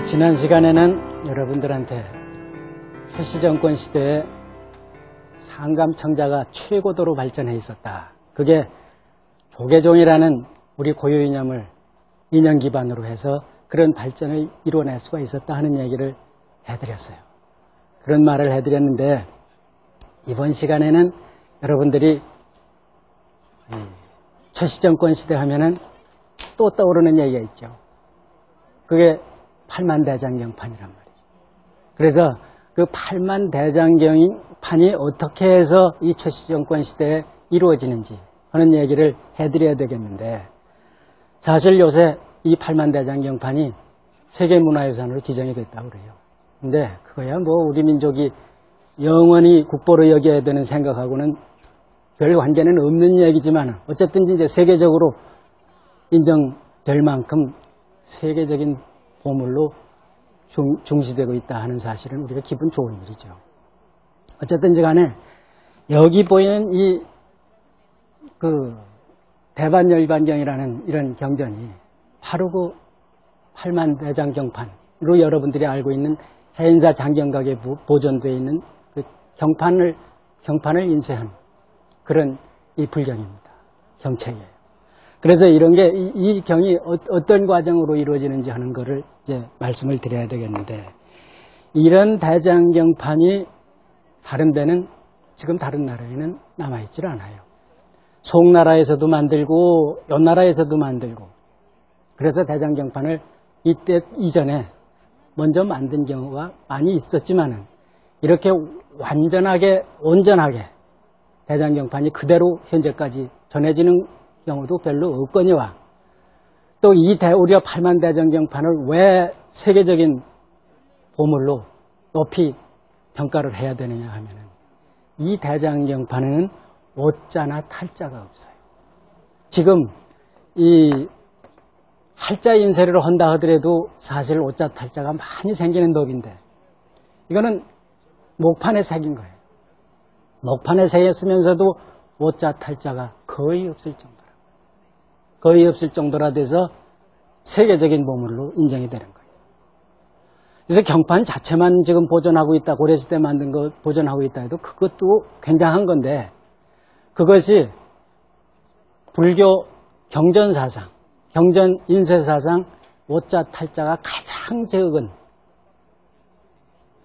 지난 시간에는 여러분들한테 최씨 정권 시대에 상감청자가 최고도로 발전해 있었다. 그게 조계종이라는 우리 고유 이념을 인연 기반으로 해서 그런 발전을 이뤄낼 수가 있었다 하는 얘기를 해드렸어요. 그런 말을 해드렸는데 이번 시간에는 여러분들이 최씨 정권 시대 하면은 또 떠오르는 얘기가 있죠. 그게 팔만대장경판이란 말이죠. 그래서 그 팔만대장경판이 어떻게 해서 이 최씨 정권 시대에 이루어지는지 하는 얘기를 해드려야 되겠는데, 사실 요새 이 팔만대장경판이 세계문화유산으로 지정이 됐다고 그래요. 근데 그거야 뭐 우리 민족이 영원히 국보로 여겨야 되는 생각하고는 별 관계는 없는 얘기지만 어쨌든 이제 세계적으로 인정될 만큼 세계적인 보물로 중시되고 있다 하는 사실은 우리가 기분 좋은 일이죠. 어쨌든지 간에 여기 보이는 이 대반열반경이라는 이런 경전이 바로 그 팔만대장경판으로 여러분들이 알고 있는 해인사 장경각에 보존되어 있는 그 경판을 인쇄한 그런 이 불경입니다. 경책이에요. 그래서 이런 게 이 경이 어떤 과정으로 이루어지는지 하는 거를 이제 말씀을 드려야 되겠는데, 이런 대장경판이 다른 데는, 지금 다른 나라에는 남아있질 않아요. 송나라에서도 만들고 연나라에서도 만들고, 그래서 대장경판을 이때 이전에 먼저 만든 경우가 많이 있었지만은 이렇게 온전하게 대장경판이 그대로 현재까지 전해지는 경우도 별로 없거니와, 또 우리가 팔만대장경판을 왜 세계적인 보물로 높이 평가를 해야 되느냐 하면은 이 대장경판에는 오자나 탈자가 없어요. 지금 이 할자 인쇄를 한다 하더라도 사실 오자 탈자가 많이 생기는 법인데, 이거는 목판에 새긴 거예요. 목판에 새겼으면서도 오자 탈자가 거의 없을 정도라 돼서 세계적인 보물로 인정이 되는 거예요. 그래서 경판 자체만 지금 보존하고 있다, 고려시대 만든 거 보존하고 있다 해도 그것도 굉장한 건데, 그것이 불교 경전사상, 경전 인쇄사상 오자 탈자가 가장 적은,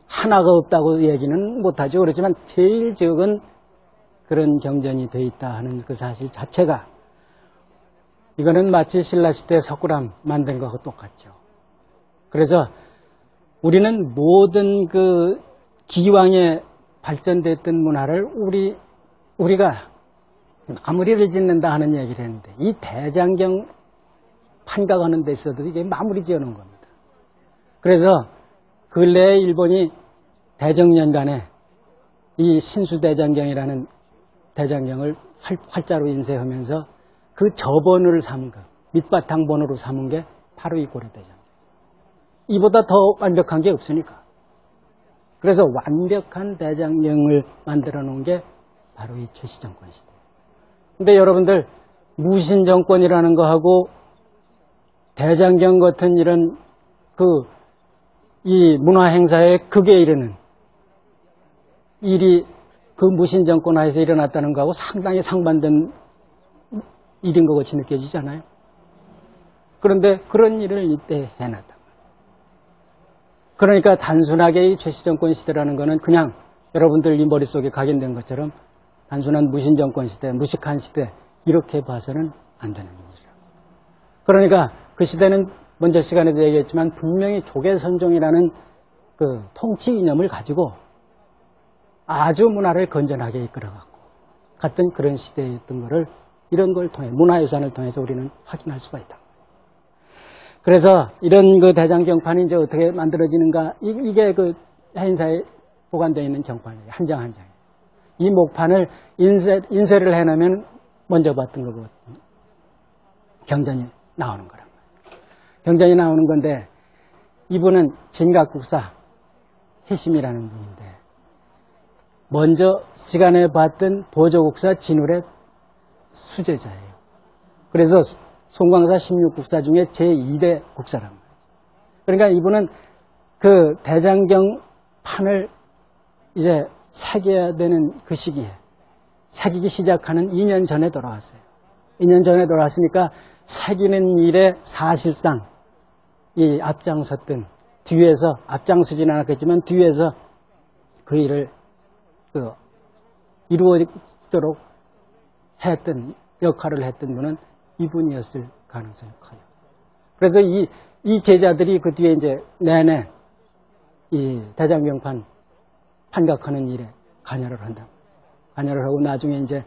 하나가 없다고 얘기는 못하죠. 그렇지만 제일 적은 그런 경전이 되어 있다 하는 그 사실 자체가, 이거는 마치 신라시대 석굴암 만든 거하고 똑같죠. 그래서 우리는 모든 그 기왕에 발전됐던 문화를 우리가 마무리를 짓는다 하는 얘기를 했는데, 이 대장경 판각하는 데 있어도 이게 마무리 지어 놓은 겁니다. 그래서 근래에 일본이 대정년간에 이 신수대장경이라는 대장경을 활자로 인쇄하면서 그 저본을 삼은 거, 밑바탕 본으로 삼은 게 바로 이 고려대장경. 이보다 더 완벽한 게 없으니까. 그래서 완벽한 대장경을 만들어 놓은 게 바로 이 최씨 정권 시대. 근데 여러분들, 무신정권이라는 거하고 대장경 같은 이런 이 문화행사에 극에 이르는 일이 그 무신정권 하에서 일어났다는 거하고 상당히 상반된 일인 것 같이 느껴지잖아요. 그런데 그런 일을 이때 해놨다. 그러니까 단순하게 이 최씨 정권 시대라는 거는 그냥 여러분들 이 머릿속에 각인된 것처럼 단순한 무신정권 시대, 무식한 시대, 이렇게 봐서는 안 되는 일이라. 그러니까 그 시대는 먼저 시간에도 얘기했지만 분명히 조계선종이라는 그 통치 이념을 가지고 아주 문화를 건전하게 이끌어갔고 같은 그런 시대였던 거를, 이런 걸 통해, 문화유산을 통해서 우리는 확인할 수가 있다. 그래서 이런 그 대장경판이 이제 어떻게 만들어지는가, 이게 그 해인사에 보관되어 있는 경판이에요. 한 장 한 장에. 이 목판을 인쇄를 해놓으면 먼저 봤던 거고 경전이 나오는 거란 말이에요. 경전이 나오는 건데, 이분은 진각국사 해심이라는 분인데, 먼저 시간에 봤던 보조국사 진울의 수제자예요. 그래서 송광사 16국사 중에 제2대 국사란 말이에요. 그러니까 이분은 그 대장경 판을 이제 새겨야 되는 그 시기에 새기기 시작하는 2년 전에 돌아왔어요. 2년 전에 돌아왔으니까 새기는 일에 사실상 이 앞장섰던 뒤에서 앞장서지는 않았겠지만 뒤에서 그 일을 이루어지도록 했던 역할을 했던 분은 이분이었을 가능성이 커요. 그래서 이 제자들이 그 뒤에 이제 내내 이 대장경판 판각하는 일에 관여를 한다. 관여를 하고 나중에 이제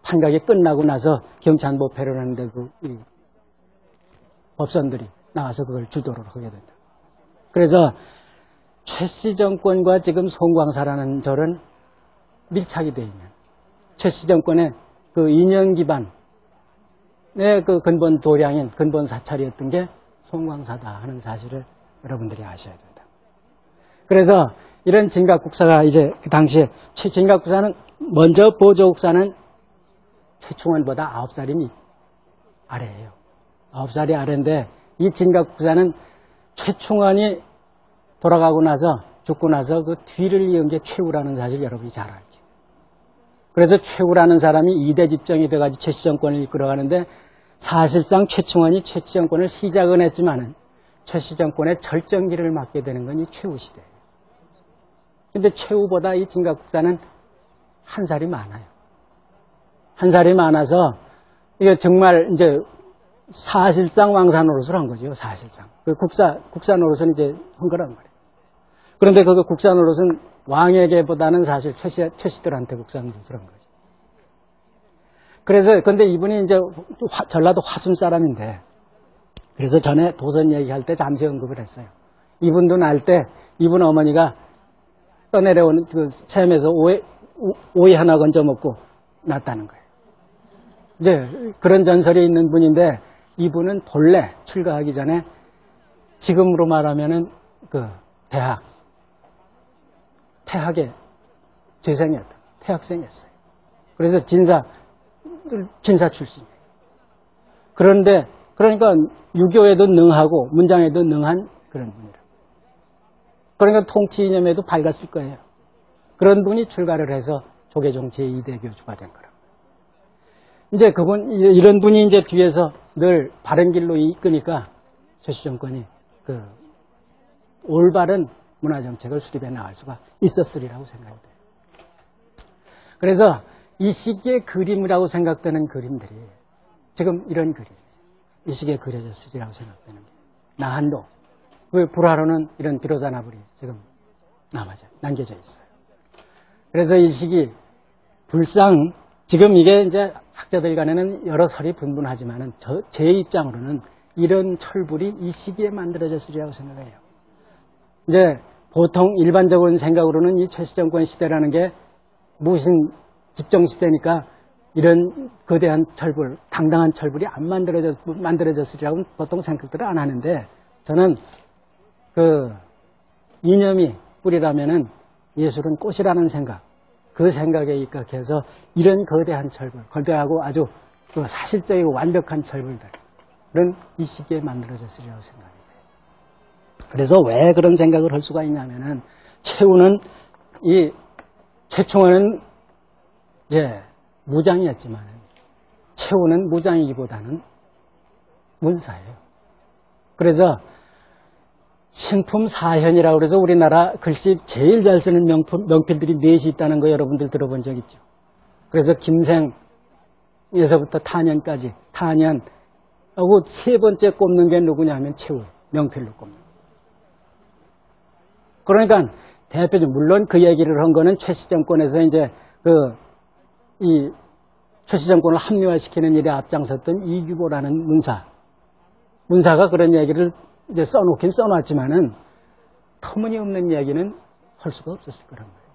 판각이 끝나고 나서 경찬법회를 하는데 이 법선들이 나와서 그걸 주도를 하게 된다. 그래서 최씨 정권과 지금 송광사라는 절은 밀착이 되어 있는 최씨 정권의 그 인연 기반의 그 근본 도량인 근본 사찰이었던 게 송광사다 하는 사실을 여러분들이 아셔야 된다. 그래서 이런 진각국사가 이제 그 당시에 진각국사는 먼저 보조국사는 최충원보다 9살이 아래예요. 9살이 아래인데 이 진각국사는 최충원이 돌아가고 나서 죽고 나서 그 뒤를 이은 게 최우라는 사실 여러분이 잘 알죠. 그래서 최우라는 사람이 2대 집정이 돼가지고 최씨 정권을 이끌어가는데 사실상 최충원이 최씨 정권을 시작은 했지만은 최씨 정권의 절정기를 맞게 되는 건 이 최우 시대예요. 근데 최우보다 이 진각국사는 한 살이 많아요. 한 살이 많아서 이게 정말 이제 사실상 왕사 노릇을 한 거죠. 사실상 그 국사 노릇은 이제 한 거란 말이에요. 그런데 그 국사 노릇은 왕에게보다는 사실 최씨들한테 국사 노릇을 한 거죠. 그래서 근데 이분이 이제 전라도 화순 사람인데 그래서 전에 도선 얘기할 때 잠시 언급을 했어요. 이분도 날 때 이분 어머니가 떠내려오는 그 샘에서 오이 하나 건져 먹고 났다는 거예요. 이제 그런 전설이 있는 분인데 이분은 본래 출가하기 전에 지금으로 말하면은 그 태학의 재생이었다. 태학생이었어요. 그래서 진사 출신이에요. 그런데 그러니까 유교에도 능하고 문장에도 능한 그런 분이라. 그러니까 통치 이념에도 밝았을 거예요. 그런 분이 출가를 해서 조계종 제2대 교주가 된 거라. 이제 이런 분이 이제 뒤에서 늘 바른 길로 이끄니까 최씨 정권이 그 올바른 문화정책을 수립해 나갈 수가 있었으리라고 생각이 돼요. 그래서 이 시기의 그림이라고 생각되는 그림들이 지금 이런 그림, 이 시기에 그려졌으리라고 생각되는 게 나한도, 그 불화로는 이런 비로자나불이 지금 남겨져 있어요. 그래서 이 시기 불상 지금 이게 이제 학자들 간에는 여러 설이 분분하지만은 제 입장으로는 이런 철불이 이 시기에 만들어졌으리라고 생각해요. 이제 보통 일반적인 생각으로는 이 최씨 정권 시대라는 게 무신 집정 시대니까 이런 거대한 철불, 당당한 철불이 안 만들어졌으리라고 보통 생각들을 안 하는데 저는 그 이념이 뿌리라면은 예술은 꽃이라는 생각, 그 생각에 입각해서 이런 거대한 철불, 거대하고 아주 그 사실적이고 완벽한 철불들은 이 시기에 만들어졌으리라고 생각이 돼요. 그래서 왜 그런 생각을 할 수가 있냐면은 최충원은 이제 무장이었지만 최우는 무장이기보다는 문사예요. 그래서 신품사현이라고 그래서 우리나라 글씨 제일 잘 쓰는 명필들이 4시 있다는 거 여러분들 들어본 적 있죠. 그래서 김생에서부터 탄현까지 탄현하고 세 번째 꼽는 게 누구냐면 최우, 명필로 꼽는 거. 그러니까 대표적으로 물론 그 얘기를 한 거는 최씨 정권에서 이제 이 최씨 정권을 합리화시키는 일에 앞장섰던 이규보라는 문사가 그런 얘기를 이제 써놓긴 써놨지만은 터무니없는 이야기는 할 수가 없었을 거란 말이에요.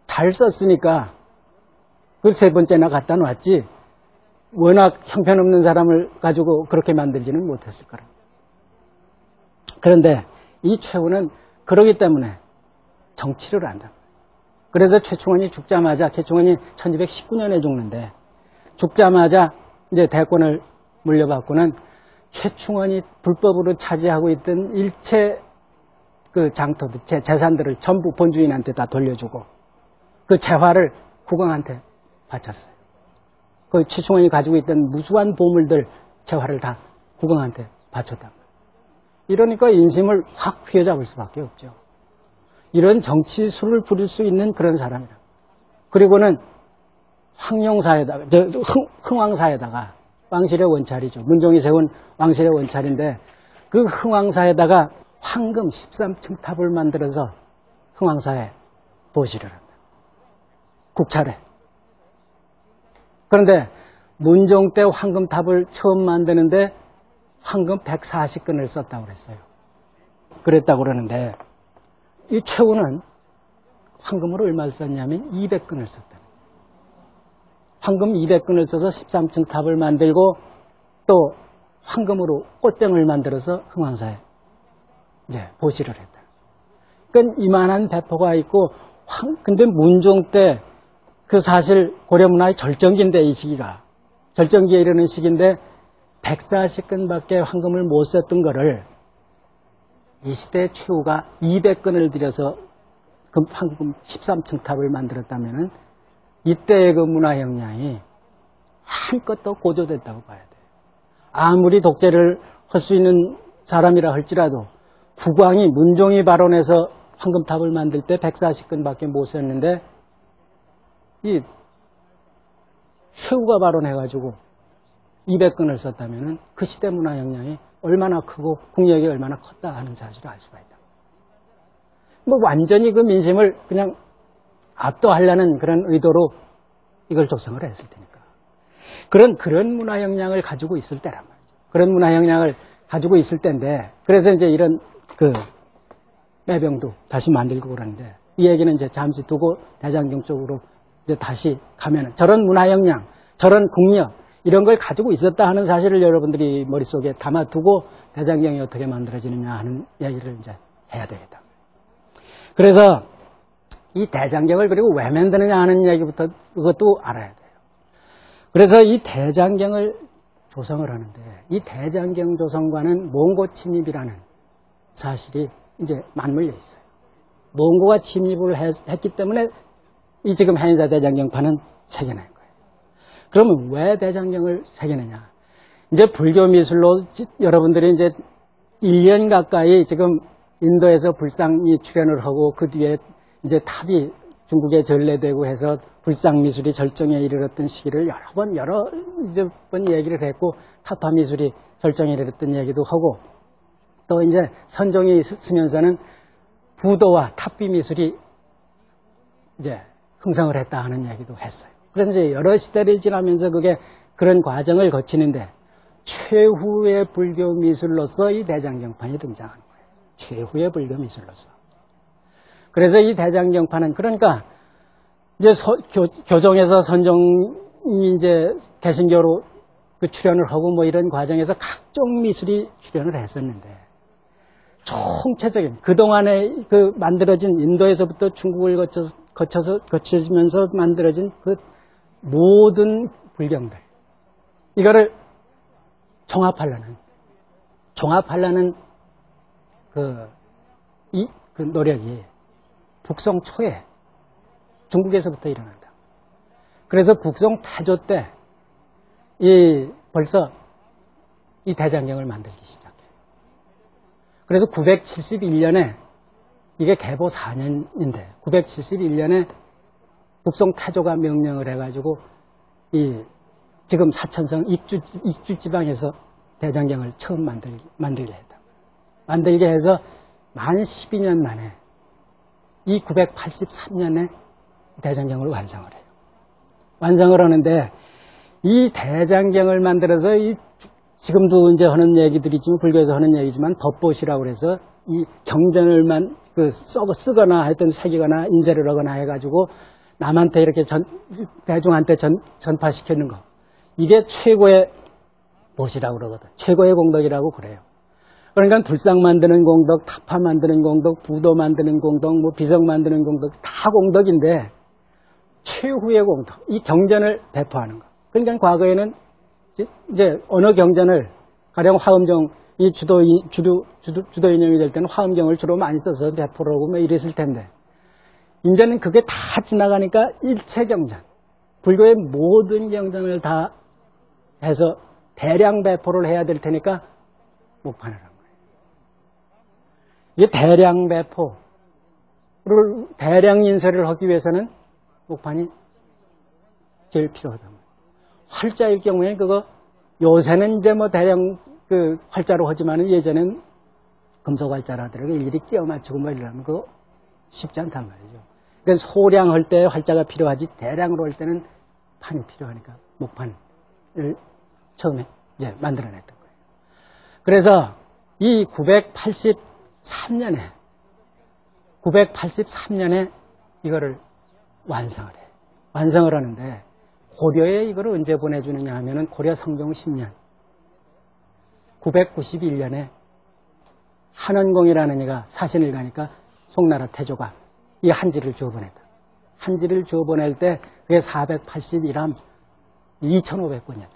잘 썼으니까 그걸 세 번째나 갖다 놨지 워낙 형편없는 사람을 가지고 그렇게 만들지는 못했을 거라. 그런데 이 최우는 그러기 때문에 정치를 한다. 그래서 최충원이 죽자마자 최충원이 1219년에 죽는데 죽자마자 이제 대권을 물려받고는 최충원이 불법으로 차지하고 있던 일체 그 장터들, 재산들을 전부 본주인한테 다 돌려주고 그 재화를 국왕한테 바쳤어요. 그 최충원이 가지고 있던 무수한 보물들 재화를 다 국왕한테 바쳤다. 이러니까 인심을 확 휘어잡을 수밖에 없죠. 이런 정치술을 부릴 수 있는 그런 사람이라. 그리고는 황룡사에다가, 흥왕사에다가, 왕실의 원찰이죠. 문종이 세운 왕실의 원찰인데 그 흥왕사에다가 황금 13층 탑을 만들어서 흥왕사에 보시를 한다. 국찰에. 그런데 문종 때 황금탑을 처음 만드는데 황금 140근을 썼다고 그랬어요. 그랬다고 그러는데 이 최후는 황금으로 얼마를 썼냐면 200근을 썼다. 황금 200근을 써서 13층 탑을 만들고 또 황금으로 꽃병을 만들어서 흥왕사에 이제 보시를 했다. 그러니까 이만한 배포가 있고 근데 문종 때 그 사실 고려문화의 절정기인데 이 시기가 절정기에 이르는 시기인데 140근밖에 황금을 못 썼던 거를 이 시대의 최후가 200근을 들여서 그 황금 13층 탑을 만들었다면은 이때의 그 문화 역량이 한껏 더 고조됐다고 봐야 돼요. 아무리 독재를 할 수 있는 사람이라 할지라도 국왕이 문종이 발언해서 황금탑을 만들 때 140근밖에 못 썼는데 이 최후가 발언해가지고 200근을 썼다면은 그 시대 문화 역량이 얼마나 크고 국력이 얼마나 컸다 하는 사실을 알 수가 있다. 뭐 완전히 그 민심을 그냥 압도하려는 그런 의도로 이걸 조성을 했을 테니까. 그런 문화 역량을 가지고 있을 때란 말이죠. 그런 문화 역량을 가지고 있을 때인데, 그래서 이제 이런 그 매병도 다시 만들고 그러는데, 이 얘기는 이제 잠시 두고 대장경 쪽으로 이제 다시 가면은 저런 문화 역량, 저런 국력, 이런 걸 가지고 있었다 하는 사실을 여러분들이 머릿속에 담아두고 대장경이 어떻게 만들어지느냐 하는 얘기를 이제 해야 되겠다. 그래서 이 대장경을 그리고 왜 만드느냐 하는 얘기부터 그것도 알아야 돼요. 그래서 이 대장경을 조성을 하는데 이 대장경 조성과는 몽고 침입이라는 사실이 이제 맞물려 있어요. 몽고가 침입을 했기 때문에 이 지금 해인사 대장경판은 새겨낸 거예요. 그러면 왜 대장경을 새기느냐? 이제 불교 미술로 여러분들이 이제 1년 가까이 지금 인도에서 불상이 출현을 하고 그 뒤에 이제 탑이 중국에 전래되고 해서 불상 미술이 절정에 이르렀던 시기를 여러 번 얘기를 했고 타파 미술이 절정에 이르렀던 얘기도 하고 또 이제 선종이 쓰면서는 부도와 탑비 미술이 이제 흥성을 했다 하는 얘기도 했어요. 그래서 이제 여러 시대를 지나면서 그게 그런 과정을 거치는데 최후의 불교 미술로서 이 대장경판이 등장하는 거예요. 최후의 불교 미술로서. 그래서 이 대장경판은 그러니까 이제 교정에서 선종이 이제 개신교로 그 출현을 하고 뭐 이런 과정에서 각종 미술이 출현을 했었는데 총체적인 그동안에 그 만들어진 인도에서부터 중국을 거쳐지면서 만들어진 그 모든 불경들 이거를 종합하려는 그 노력이 북송 초에 중국에서부터 일어난다. 그래서 북송 태조 때 벌써 이 대장경을 만들기 시작해요. 그래서 971년에 이게 개보 4년인데 971년에 북송 태조가 명령을 해가지고 지금 사천성 익주 지방에서 대장경을 처음 만들게 했다. 만들게 해서 만 12년 만에 이 983년에 대장경을 완성을 해요. 완성을 하는데 이 대장경을 만들어서 지금도 이제 하는 얘기들이지만 불교에서 하는 얘기지만 법보시라고 그래서 이 경전을만 쓰거나 하여튼 새기거나 인쇄를 하거나 해가지고 남한테 이렇게 대중한테 전파시키는 거 이게 최고의 보시라고 그러거든. 최고의 공덕이라고 그래요. 그러니까 불상 만드는 공덕, 타파 만드는 공덕, 부도 만드는 공덕, 뭐 비석 만드는 공덕 다 공덕인데 최후의 공덕, 이 경전을 배포하는 거. 그러니까 과거에는 이제 어느 경전을 가령 화엄종 이 주도 이념이 될 때는 화엄경을 주로 많이 써서 배포를 하고 뭐 이랬을 텐데, 이제는 그게 다 지나가니까 일체 경전, 불교의 모든 경전을 다 해서 대량 배포를 해야 될 테니까 목판을 한 거예요. 이게 대량 배포를, 대량 인쇄를 하기 위해서는 목판이 제일 필요하다. 활자일 경우에는 그거, 요새는 이제 뭐 대량 그 활자로 하지만은 예전엔 금속 활자로 하더라도 일일이 끼워 맞추고 뭐 이러면 그거 쉽지 않단 말이죠. 그러니까 소량할 때 활자가 필요하지 대량으로 할 때는 판이 필요하니까 목판을 처음에 이제 만들어냈던 거예요. 그래서 이 983년에 이거를 완성을 해요. 완성을 하는데 고려에 이걸 언제 보내주느냐 하면은 고려 성종 10년 991년에 한원공이라는 이가 사신을 가니까 송나라 태조가 이 한지를 주어 보냈다. 한지를 주어 보낼 때 그게 481암 2,500권이었다는 거예요.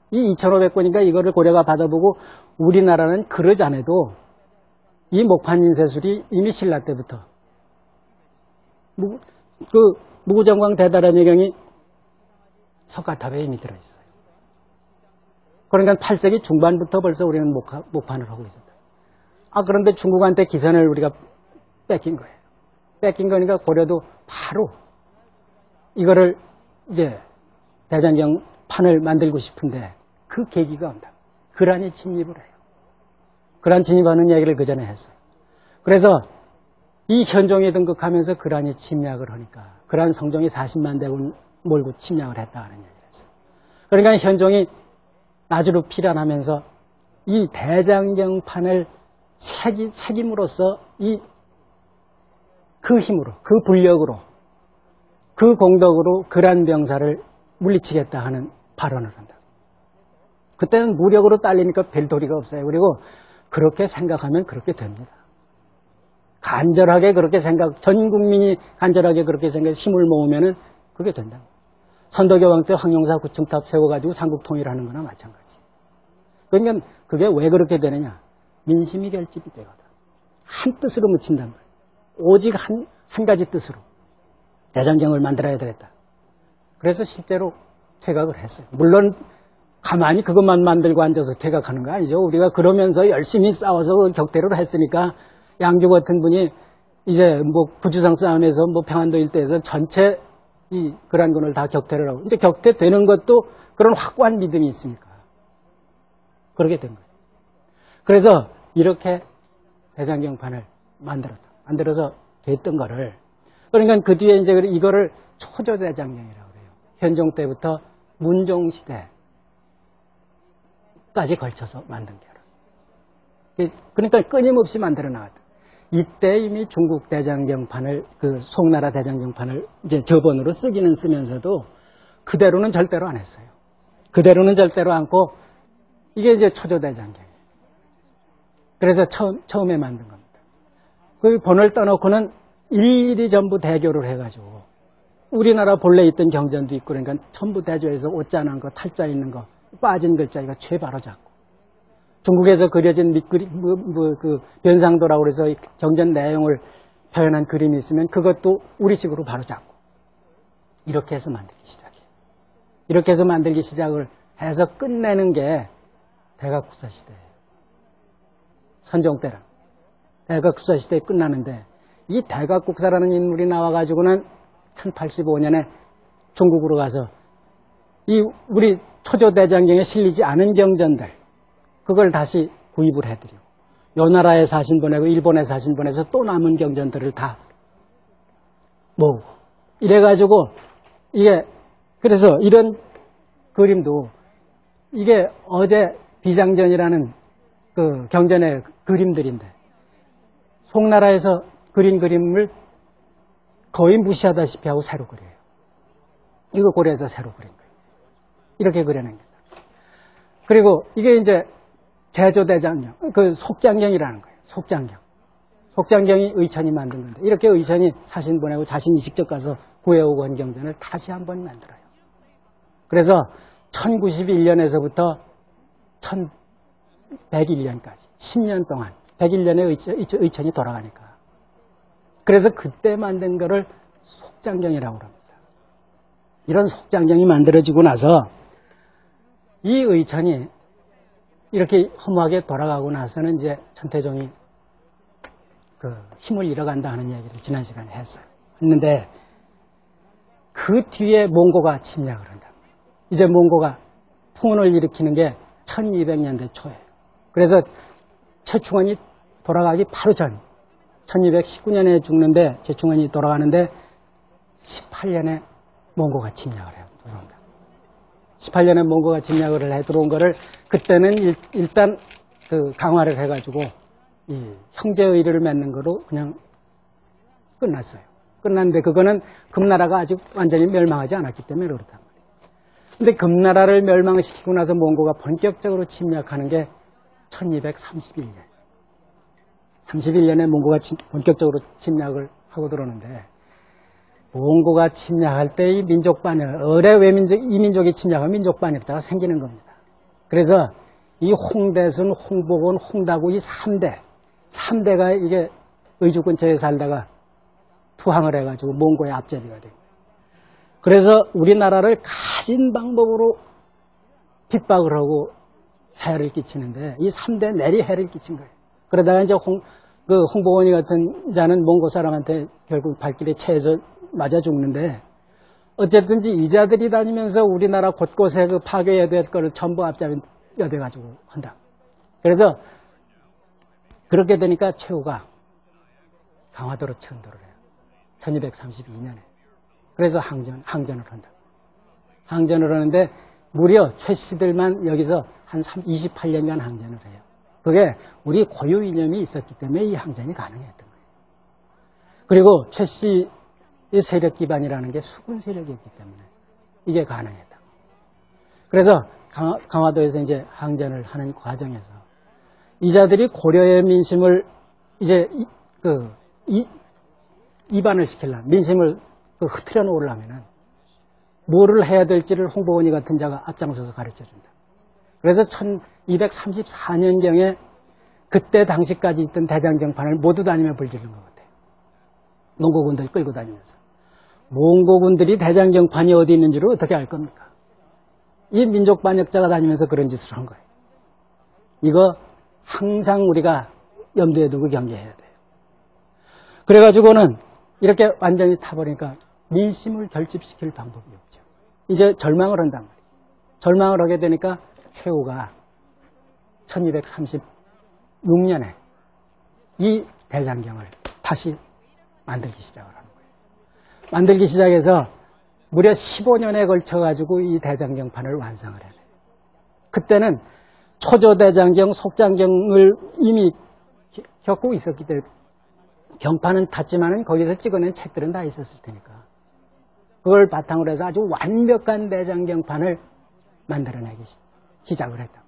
이 2,500권이니까 이거를 고려가 받아보고 우리나라는 그러지 않아도 이 목판 인쇄술이 이미 신라 때부터 무구정광 대다란여경이 석가탑에 이미 들어있어요. 그러니까 8세기 중반부터 벌써 우리는 목판을 하고 있었다. 그런데 중국한테 기선을 우리가 뺏긴 거예요. 뺏긴 거니까 고려도 바로 이거를 이제 대장경 판을 만들고 싶은데 그 계기가 온다. 그란이 침입을 해요. 그란 침입하는 얘기를 그 전에 했어요. 그래서 이 현종이 등극하면서 그란이 침략을 하니까 그란 성종이 40만 대군 몰고 침략을 했다는 얘기를 했어요. 그러니까 현종이 나주로 피란하면서 이 대장경판을 새김으로써 그 힘으로, 그 불력으로, 그 공덕으로 그란 병사를 물리치겠다 하는 발언을 한다. 그때는 무력으로 딸리니까 별 도리가 없어요. 그리고 그렇게 생각하면 그렇게 됩니다. 간절하게 그렇게 전 국민이 간절하게 그렇게 생각해서 힘을 모으면은 그게 된다. 선덕여왕 때 황룡사 구층탑 세워가지고 삼국 통일하는 거나 마찬가지. 그러니까 그게 왜 그렇게 되느냐. 민심이 결집이 되거든. 한 뜻으로 묻힌단 말이에요. 오직 한 가지 뜻으로 대장경을 만들어야 되겠다. 그래서 실제로 퇴각을 했어요. 물론 가만히 그것만 만들고 앉아서 퇴각하는 거 아니죠. 우리가 그러면서 열심히 싸워서 격퇴를 했으니까 양주 같은 분이 이제 뭐 구주상 싸움에서 뭐 평안도 일대에서 전체 이 그란군을 다 격퇴를 하고 이제 격퇴되는 것도 그런 확고한 믿음이 있으니까 그렇게 된 거예요. 그래서 이렇게 대장경판을 만들어서 됐던 거를 그러니까 그 뒤에 이제 이거를 초조대장경이라고 그래요. 현종 때부터 문종 시대까지 걸쳐서 만든 게라. 그러니까 끊임없이 만들어 나왔다. 이때 이미 중국 대장경판을 그 송나라 대장경판을 이제 저번으로 쓰기는 쓰면서도 그대로는 절대로 안 했어요. 그대로는 절대로 않고 이게 이제 초조대장경이에요. 그래서 처음에 만든 겁니다. 그 번을 떠놓고는 일일이 전부 대교를 해가지고 우리나라 본래 있던 경전도 있고 그러니까 전부 대조해서 옷자난 거, 탈자 있는 거, 빠진 글자 이거 죄 바로 잡고 중국에서 그려진 그 변상도라고 그래서 경전 내용을 표현한 그림이 있으면 그것도 우리식으로 바로 잡고 이렇게 해서 만들기 시작해요. 이렇게 해서 만들기 시작을 해서 끝내는 게 대각국사 시대예요. 선종 때랑 대각국사 시대에 끝나는데 이 대각국사라는 인물이 나와가지고는 1085년에 중국으로 가서 이 우리 초조대장경에 실리지 않은 경전들 그걸 다시 구입을 해드리고 요 나라에 사신 보내고 일본에 사신 보내서 또 남은 경전들을 다 모으고 이래가지고 이게 그래서 이런 그림도 이게 어제 비장전이라는 그 경전의 그림들인데 송나라에서 그린 그림을 거의 무시하다시피 하고 새로 그려요. 이거 고려해서 새로 그린 거예요. 이렇게 그려낸 겁니다. 그리고 이게 이제 제조대장경, 그 속장경이라는 거예요. 속장경. 속장경이 의천이 만든 건데 이렇게 의천이 사신 보내고 자신이 직접 가서 구해오고 한 경전을 다시 한번 만들어요. 그래서 1091년에서부터 101년까지 10년 동안 101년에 의천이 돌아가니까. 그래서 그때 만든 거를 속장경이라고 합니다. 이런 속장경이 만들어지고 나서 이 의천이 이렇게 허무하게 돌아가고 나서는 이제 천태종이 그 힘을 잃어간다 하는 얘기를 지난 시간에 했는데 그 뒤에 몽고가 침략을 한다. 이제 몽고가 풍운을 일으키는 게 1200년대 초예요. 그래서 최충원이 돌아가기 바로 전 1219년에 죽는데 최충원이 돌아가는데 18년에 몽고가 침략을 해요. 들어온다. 18년에 몽고가 침략을 해 들어온 거를 그때는 일단 그 강화를 해가지고 이 형제의를 맺는 거로 그냥 끝났어요. 끝났는데 그거는 금나라가 아직 완전히 멸망하지 않았기 때문에 그렇단 말이에요. 근데 금나라를 멸망시키고 나서 몽고가 본격적으로 침략하는 게 1231년. 31년에 몽고가 본격적으로 침략을 하고 들어오는데 몽고가 침략할 때 이 민족 반역, 이 민족이 침략하면 민족 반역자가 생기는 겁니다. 그래서 이 홍대순, 홍복원, 홍다구 이 3대가 이게 의주 근처에 살다가 투항을 해가지고 몽고의 앞제비가 돼요. 그래서 우리나라를 가진 방법으로 핍박을 하고 해를 끼치는데 이 3대 내리 해를 끼친 거예요. 그러다가 이제 홍복원이 같은 자는 몽고 사람한테 결국 발길에 채에서 맞아 죽는데 어쨌든지 이자들이 다니면서 우리나라 곳곳에 그 파괴해야 될 거를 전부 앞잡이 돼가지고 한다. 그래서 그렇게 되니까 최후가 강화도로 천도를 해요. 1232년에. 그래서 항전을 한다. 항전을 하는데 무려 최씨들만 여기서 한 28년간 항전을 해요. 그게 우리 고유 이념이 있었기 때문에 이 항전이 가능했던 거예요. 그리고 최씨의 세력 기반이라는 게 수군 세력이었기 때문에 이게 가능했다. 그래서 강화도에서 이제 항전을 하는 과정에서 이자들이 고려의 민심을 이제 이반을 시키려면 민심을 흐트려 놓으려면은 뭐를 해야 될지를 홍보원이 같은 자가 앞장서서 가르쳐준다. 그래서 1234년경에 그때 당시까지 있던 대장경판을 모두 다니며 불지른 것 같아요. 몽고군들 끌고 다니면서. 몽고군들이 대장경판이 어디 있는지를 어떻게 알 겁니까? 이 민족 반역자가 다니면서 그런 짓을 한 거예요. 이거 항상 우리가 염두에 두고 경계해야 돼요. 그래가지고는 이렇게 완전히 타버리니까 민심을 결집시킬 방법이 없죠. 이제 절망을 한단 말이에요. 절망을 하게 되니까 최후가 1236년에 이 대장경을 다시 만들기 시작을 하는 거예요. 만들기 시작해서 무려 15년에 걸쳐가지고 이 대장경판을 완성을 해요. 그때는 초조대장경, 속장경을 이미 겪고 있었기 때문에 경판은 탔지만은 거기서 찍어낸 책들은 다 있었을 테니까 그걸 바탕으로 해서 아주 완벽한 대장경판을 만들어내기 시작을 했다.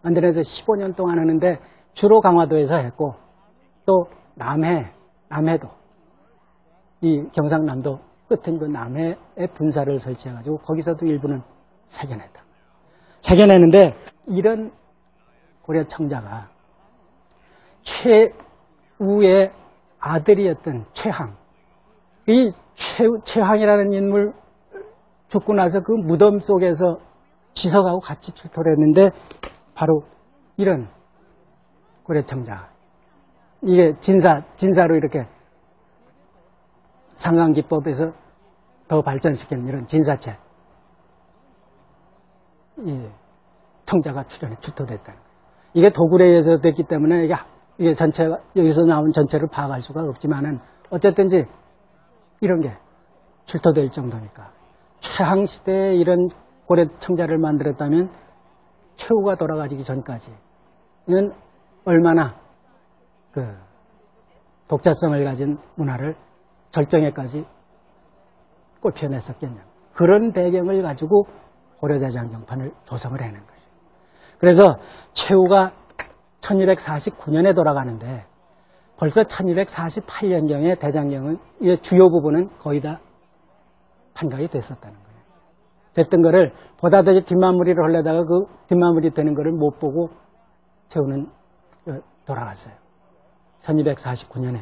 만들어내서 15년 동안 하는데 주로 강화도에서 했고 또 남해도 이 경상남도 끝은 그 남해에 분사를 설치해가지고 거기서도 일부는 새겨냈다. 새겨내는데 이런 고려 청자가 최우의 아들이었던 최항, 이 최항이라는 인물 죽고 나서 그 무덤 속에서 지석하고 같이 출토를 했는데 바로 이런 고려 청자, 이게 진사로 이렇게 상강기법에서 더 발전시키는 이런 진사체, 이 청자가 출토됐다는 거예요. 이게 도굴에 의해서 됐기 때문에 이게 전체가 여기서 나온 전체를 파악할 수가 없지만은 어쨌든지 이런 게 출토될 정도니까 최항 시대에 이런 고려 청자를 만들었다면 최후가 돌아가기 전까지는 얼마나 그 독자성을 가진 문화를 절정에까지 꽃피워냈었겠냐. 그런 배경을 가지고 고려대장경판을 조성을 해낸 거예요. 그래서 최후가 1249년에 돌아가는데 벌써 1248년경에 대장경은 주요 부분은 거의 다 판각이 됐었다는 거예요. 됐던 거를 보다 더 뒷마무리를 하려다가 그 뒷마무리 되는 거를 못 보고 최후는 돌아갔어요. 1249년에.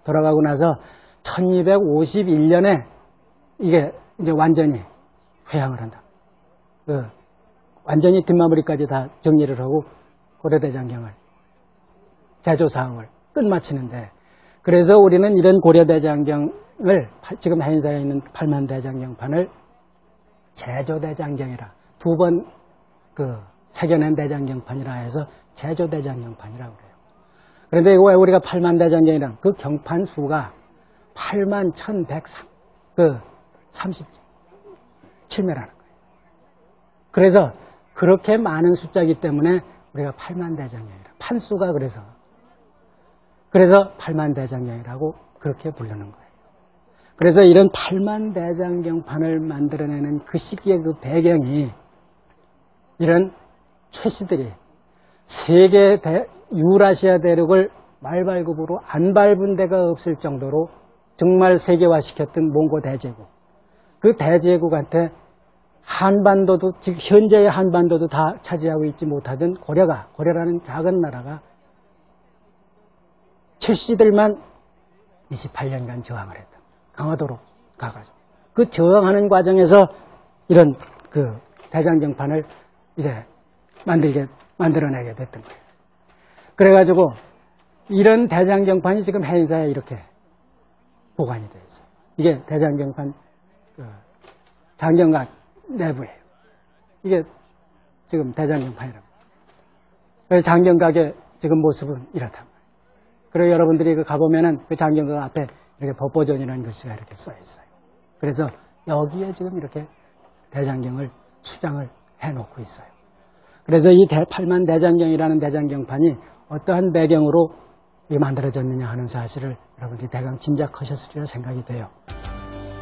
돌아가고 나서 1251년에 이게 이제 완전히 회항을 한다. 완전히 뒷마무리까지 다 정리를 하고 고려대장경을 제조 사업을 끝마치는데, 그래서 우리는 이런 고려대장경을 지금 해인사에 있는 8만대장경판을 제조대장경이라, 두 번 새겨낸 대장경판이라 해서 제조대장경판이라고 그래요. 그런데 왜 우리가 8만대장경이란 그 경판 수가 81,137매라는 거예요. 그래서 그렇게 많은 숫자이기 때문에 우리가 8만대장경이라, 판수가 그래서 8만대장경이라고 그렇게 부르는 거예요. 그래서 이런 8만대장경판을 만들어내는 그 시기의 그 배경이, 이런 최씨들이 세계 유라시아 대륙을 말발굽으로 안 밟은 데가 없을 정도로 정말 세계화시켰던 몽고 대제국, 그 대제국한테 한반도도, 즉 현재의 한반도도 다 차지하고 있지 못하던 고려라는 작은 나라가 최씨들만 28년간 저항을 했다. 강화도로 가가지고. 그 저항하는 과정에서 이런 대장경판을 이제 만들어내게 됐던 거예요. 그래가지고 이런 대장경판이 지금 해인사에 이렇게 보관이 되어 있어요. 이게 대장경판 장경각 내부예요. 이게 지금 대장경판이라고. 장경각의 지금 모습은 이렇단 말이에요. 그리고 여러분들이 가보면은 그 장경각 앞에 이렇게 법보존이라는 글씨가 이렇게 써 있어요. 그래서 여기에 지금 이렇게 대장경을 수장을 해놓고 있어요. 그래서 이 8만대장경이라는 대장경판이 어떠한 배경으로 만들어졌느냐 하는 사실을 여러분들이 대강 짐작하셨으리라 생각이 돼요.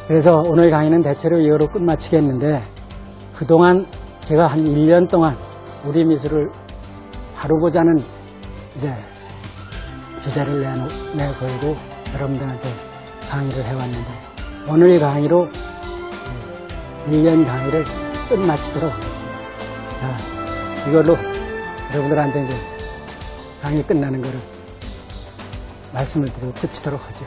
그래서 오늘 강의는 대체로 이거로 끝마치겠는데, 그동안 제가 한 1년 동안 우리 미술을 바로보자는 이제 주제를 내걸고 여러분들한테 강의를 해왔는데, 오늘 강의로 1년 강의를 끝마치도록 하겠습니다. 자, 이걸로 여러분들한테 이제 강의 끝나는 거를 말씀을 드리고 끝이도록 하죠.